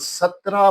17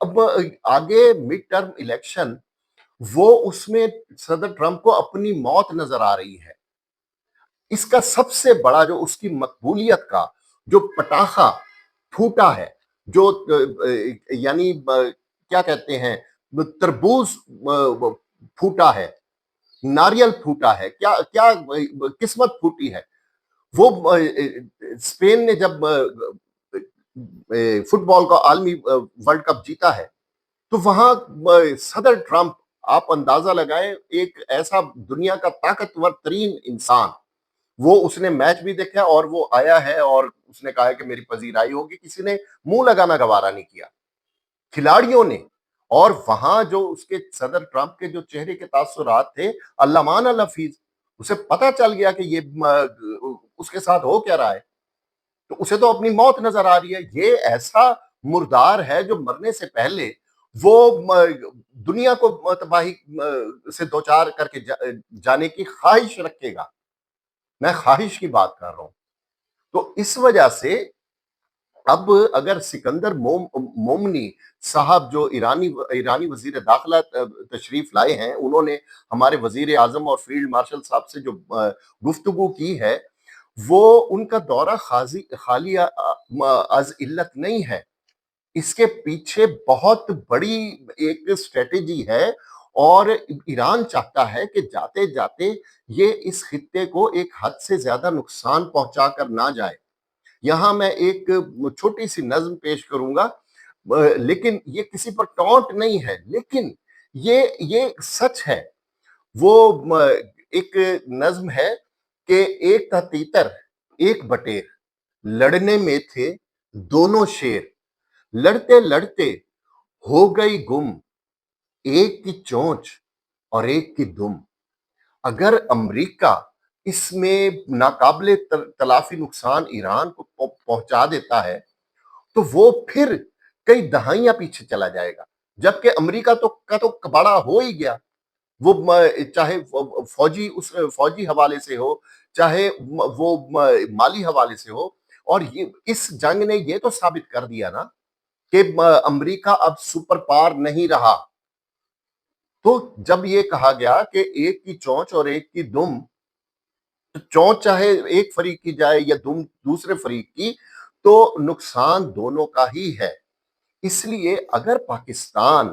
اب آگے mid term election, وہ اس میں صدر ٹرمپ کو اپنی موت نظر آ رہی ہے۔ اس کا سب سے بڑا جو اس کی مقبولیت کا جو پٹاخہ پھوٹا ہے، جو یعنی کیا کہتے ہیں، تربوز پھوٹا ہے، ناریل پھوٹا ہے، کیا کیا قسمت پھوٹی ہے، وہ اسپین نے جب فٹ بال کا عالمی ورلڈ کپ جیتا ہے، تو وہاں صدر ٹرمپ، آپ اندازہ لگائیں، ایک ایسا دنیا کا طاقتور ترین انسان، وہ اس نے میچ بھی دیکھا اور وہ آیا ہے اور اس نے کہا ہے کہ میری پذیرائی ہوگی، کسی نے منہ لگانا گوارا نہیں کیا کھلاڑیوں نے۔ اور وہاں جو اس کے صدر ٹرمپ کے جو چہرے کے تاثرات تھے، علامہ لفیظ، اسے پتا چل گیا کہ یہ اس کے ساتھ ہو کیا رہا ہے، تو اسے تو اپنی موت نظر آ رہی ہے۔ یہ ایسا مردار ہے جو مرنے سے پہلے وہ دنیا کو تباہی سے دوچار کر کے جانے کی خواہش رکھے گا۔ میں خواہش کی بات کر رہا ہوں۔ تو اس وجہ سے اب اگر سکندر مومنی صاحب، جو ایرانی وزیر داخلہ تشریف لائے ہیں، انہوں نے ہمارے وزیر اعظم اور فیلڈ مارشل صاحب سے جو گفتگو کی ہے، وہ ان کا دورہ خالی از علت نہیں ہے، اس کے پیچھے بہت بڑی ایک اسٹریٹجی ہے، اور ایران چاہتا ہے کہ جاتے جاتے یہ اس خطے کو ایک حد سے زیادہ نقصان پہنچا کر نہ جائے۔ یہاں میں ایک چھوٹی سی نظم پیش کروں گا، لیکن یہ کسی پر ٹونٹ نہیں ہے، لیکن یہ سچ ہے۔ وہ ایک نظم ہے کہ ایک تھا تیتر ایک بٹیر، لڑنے میں تھے دونوں شیر، لڑتے لڑتے ہو گئی گم، ایک کی چونچ اور ایک کی دم۔ اگر امریکہ اس میں ناقابل تلافی نقصان ایران کو پہنچا دیتا ہے، تو وہ پھر کئی دہائیاں پیچھے چلا جائے گا، جبکہ امریکہ تو کباڑا ہو ہی گیا۔ وہ چاہے فوجی حوالے سے ہو، چاہے وہ مالی حوالے سے ہو، اور اس جنگ نے یہ تو ثابت کر دیا نا کہ امریکہ اب سپر پاور نہیں رہا۔ تو جب یہ کہا گیا کہ ایک کی چونچ اور ایک کی دم، تو چونچ چاہے ایک فریق کی جائے یا دم دوسرے فریق کی، تو نقصان دونوں کا ہی ہے۔ اس لیے اگر پاکستان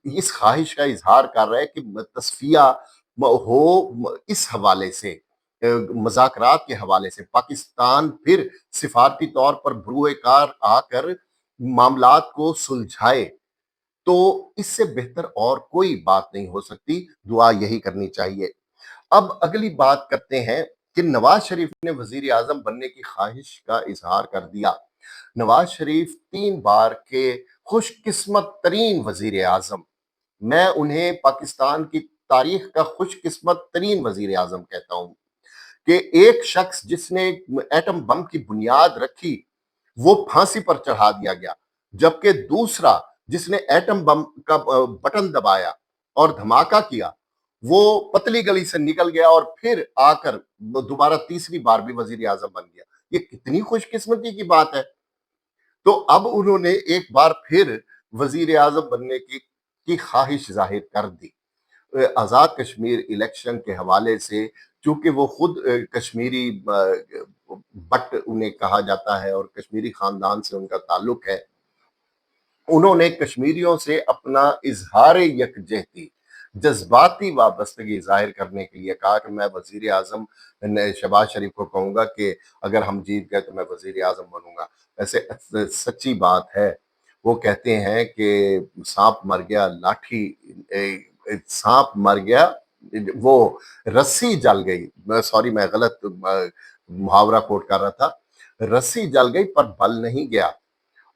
اس خواہش کا اظہار کر رہا ہے کہ تصفیہ ہو، اس حوالے سے مذاکرات کے حوالے سے پاکستان پھر سفارتی طور پر بروئے کار آ کر معاملات کو سلجھائے، تو اس سے بہتر اور کوئی بات نہیں ہو سکتی۔ دعا یہی کرنی چاہیے۔ اب اگلی بات کرتے ہیں کہ نواز شریف نے وزیر اعظم بننے کی خواہش کا اظہار کر دیا۔ نواز شریف 3 بار کے خوش قسمت ترین وزیر اعظم، میں انہیں پاکستان کی تاریخ کا خوش قسمت ترین وزیر اعظم کہتا ہوں، کہ ایک شخص جس نے ایٹم بم کی بنیاد رکھی، وہ پھانسی پر چڑھا دیا گیا، جبکہ دوسرا جس نے ایٹم بم کا بٹن دبایا اور دھماکہ کیا، وہ پتلی گلی سے نکل گیا اور پھر آ کر دوبارہ تیسری بار بھی وزیر اعظم بن گیا۔ یہ کتنی خوش قسمتی کی بات ہے۔ تو اب انہوں نے ایک بار پھر وزیر اعظم بننے کی خواہش ظاہر کر دی۔ آزاد کشمیر الیکشن کے حوالے سے، چونکہ وہ خود کشمیری بٹ انہیں کہا جاتا ہے اور کشمیری خاندان سے ان کا تعلق ہے، انہوں نے کشمیریوں سے اپنا اظہار یکجہتی، جذباتی وابستگی ظاہر کرنے کے لیے کہا کہ میں وزیر اعظم شہباز شریف کو کہوں گا کہ اگر ہم جیت گئے تو میں وزیر اعظم بنوں گا۔ ایسے سچی بات ہے، وہ کہتے ہیں کہ سانپ مر گیا لاٹھی، سانپ مر گیا، وہ رسی جل گئی، سوری میں غلط محاورہ کوٹ کر رہا تھا، رسی جل گئی پر بل نہیں گیا۔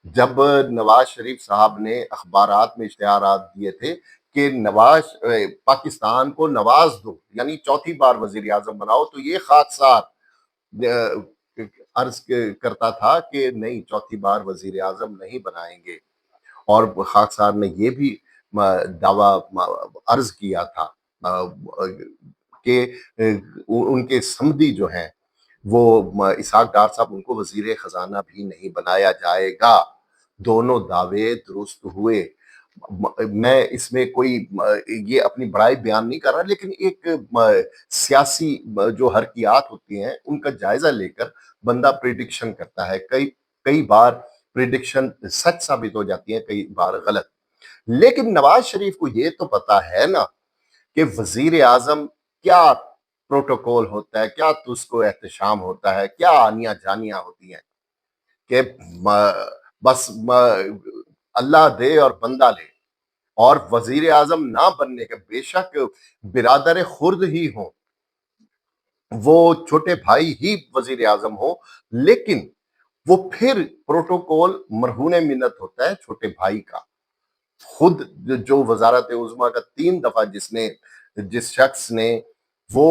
جب نواز شریف صاحب نے اخبارات میں اشتہارات دیے تھے کہ پاکستان کو نواز دو، یعنی چوتھی بار وزیر اعظم بناؤ، تو یہ خاکسار عرض کرتا تھا کہ نہیں، چوتھی بار وزیر اعظم نہیں بنائیں گے، اور خاکسار نے یہ بھی دعویٰ عرض کیا تھا کہ ان کے سمدھی جو ہیں وہ اسحاق ڈار صاحب، ان کو وزیر خزانہ بھی نہیں بنایا جائے گا۔ دونوں دعوے درست ہوئے۔ میں اس میں کوئی یہ اپنی بڑائی بیان نہیں کر رہا، لیکن ایک سیاسی جو حرکیات ہوتی ہیں ان کا جائزہ لے کر بندہ پریڈکشن کرتا ہے۔ کئی بار پریڈکشن سچ ثابت ہو جاتی ہیں، کئی بار غلط۔ لیکن نواز شریف کو یہ تو پتا ہے نا کہ وزیر اعظم کیا پروٹوکول ہوتا ہے، کیا تو اس کو احتشام ہوتا ہے، کیا آنیاں جانیاں ہوتی ہیں کہ بس اللہ دے اور بندہ لے۔ اور وزیر اعظم نہ بننے کے، بے شک برادر خرد ہی ہوں، وہ چھوٹے بھائی ہی وزیر اعظم ہوں، لیکن وہ پھر پروٹوکول مرہون منت ہوتا ہے چھوٹے بھائی کا۔ خود جو وزارت عظمیٰ کا 3 دفعہ جس شخص نے وہ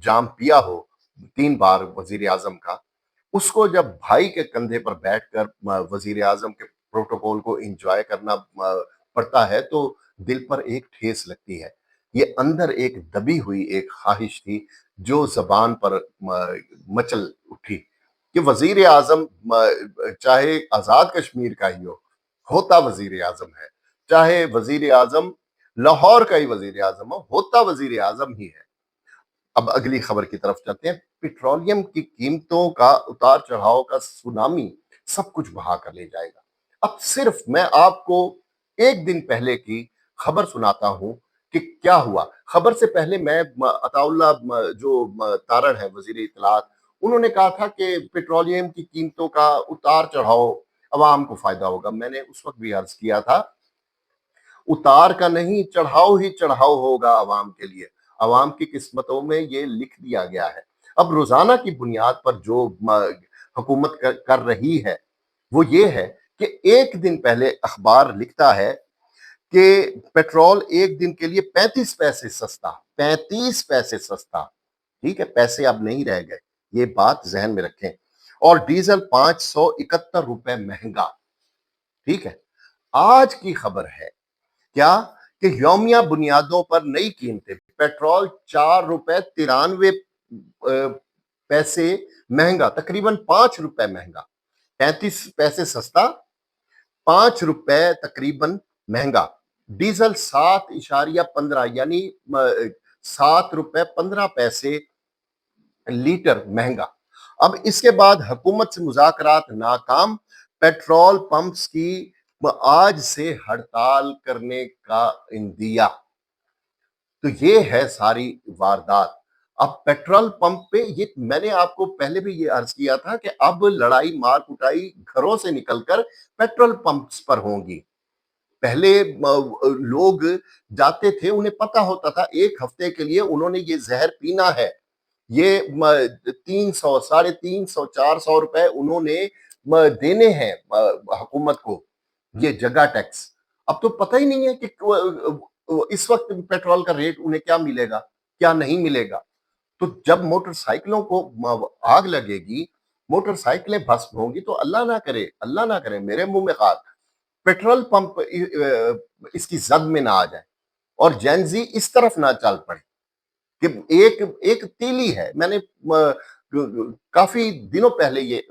جام پیا ہو 3 بار وزیر اعظم کا، اس کو جب بھائی کے کندھے پر بیٹھ کر وزیر اعظم کے پروٹوکول کو انجوائے کرنا پڑتا ہے تو دل پر ایک ٹھیس لگتی ہے۔ یہ اندر ایک دبی ہوئی ایک خواہش تھی جو زبان پر مچل اٹھی کہ وزیر اعظم چاہے آزاد کشمیر کا ہی ہوتا وزیر اعظم ہے، چاہے وزیر اعظم لاہور کا ہی وزیر اعظم ہوتا وزیر اعظم ہی ہے۔ اب اگلی خبر کی طرف چلتے ہیں۔ پیٹرولیم کی قیمتوں کا اتار چڑھاؤ کا سونامی سب کچھ بہا کر لے جائے گا۔ اب صرف میں آپ کو ایک دن پہلے کی خبر سناتا ہوں کہ کیا ہوا۔ خبر سے پہلے میں عطا اللہ جو تارڑ ہے وزیر اطلاعات، انہوں نے کہا تھا کہ پیٹرولیم کی قیمتوں کا اتار چڑھاؤ عوام کو فائدہ ہوگا۔ میں نے اس وقت بھی عرض کیا تھا اتار کا نہیں، چڑھاؤ ہی چڑھاؤ ہوگا عوام کے لیے۔ عوام کی قسمتوں میں یہ لکھ دیا گیا ہے۔ اب روزانہ کی بنیاد پر جو حکومت کر رہی ہے وہ یہ ہے کہ ایک دن پہلے اخبار لکھتا ہے کہ پیٹرول ایک دن کے لیے 35 پیسے سستا، 35 پیسے سستا، ٹھیک ہے، پیسے اب نہیں رہ گئے، یہ بات ذہن میں رکھیں۔ اور ڈیزل 571 روپے مہنگا، ٹھیک ہے۔ آج کی خبر ہے کیا کہ یومیہ بنیادوں پر نئی قیمتیں، پیٹرول 4 روپے 93 پیسے مہنگا، تقریباً 5 روپے مہنگا، 35 پیسے سستا، 5 روپے تقریباً مہنگا۔ ڈیزل 7.15 یعنی 7 روپے 15 پیسے لیٹر مہنگا۔ اب اس کے بعد حکومت سے مذاکرات ناکام، پیٹرول پمپس کی آج سے ہڑتال کرنے کا اندیہ۔ تو یہ ہے ساری واردات۔ اب پیٹرول پمپ پہ یہ میں نے آپ کو پہلے بھی یہ عرض کیا تھا کہ اب لڑائی مار کٹائی گھروں سے نکل کر پیٹرول پمپس پر ہوں گی۔ پہلے لوگ جاتے تھے، انہیں پتا ہوتا تھا ایک ہفتے کے لیے انہوں نے یہ زہر پینا ہے، یہ 300 350 400 روپے انہوں نے دینے ہیں حکومت کو، یہ جگہ ٹیکس۔ اب تو پتہ ہی نہیں ہے کہ اس وقت پیٹرول کا ریٹ انہیں کیا ملے گا، کیا نہیں ملے گا۔ تو جب موٹر سائیکلوں کو آگ لگے گی، موٹر سائیکلیں بھسم ہوں گی، تو اللہ نہ کرے میرے منہ میں خاک، پیٹرول پمپ اس کی زد میں نہ آ جائے اور جینزی اس طرف نہ چل پڑے کہ ایک تیلی ہے۔ میں نے کافی دنوں پہلے یہ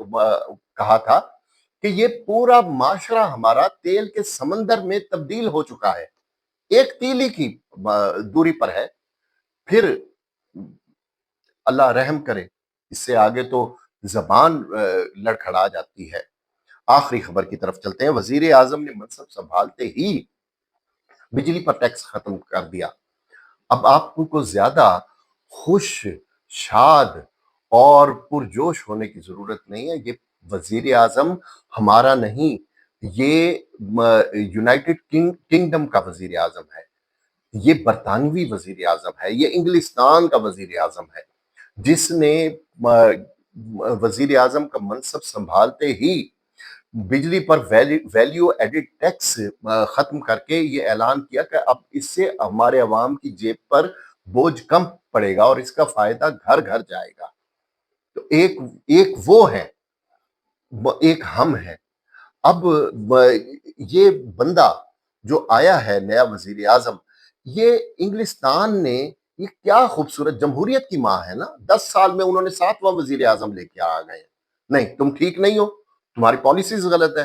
کہا تھا کہ یہ پورا معاشرہ ہمارا تیل کے سمندر میں تبدیل ہو چکا ہے، ایک تیلی کی دوری پر ہے۔ پھر اللہ رحم کرے، اس سے آگے تو زبان لڑکھڑا جاتی ہے۔ آخری خبر کی طرف چلتے ہیں۔ وزیر اعظم نے منصب سنبھالتے ہی بجلی پر ٹیکس ختم کر دیا۔ اب آپ کو زیادہ خوش، شاد اور پرجوش ہونے کی ضرورت نہیں ہے۔ یہ وزیر اعظم ہمارا نہیں، یہ یونائٹڈ کنگڈم کا وزیر اعظم ہے، یہ برطانوی وزیر اعظم ہے، یہ انگلستان کا وزیر اعظم ہے، جس نے وزیر اعظم کا منصب سنبھالتے ہی بجلی پر ویلیو ایڈڈ ٹیکس ختم کر کے یہ اعلان کیا کہ اب اس سے ہمارے عوام کی جیب پر بوجھ کم پڑے گا اور اس کا فائدہ گھر گھر جائے گا۔ تو ایک وہ ہے، ایک ہم ہے۔ اب یہ بندہ جو آیا ہے نیا وزیر اعظم، یہ انگلستان نے، یہ کیا خوبصورت جمہوریت کی ماں ہے نا، 10 سال میں انہوں نے 7واں وزیر اعظم لے کے آ گئے۔ نہیں تم ٹھیک نہیں ہو، تمہاری پالیسیز غلط ہے،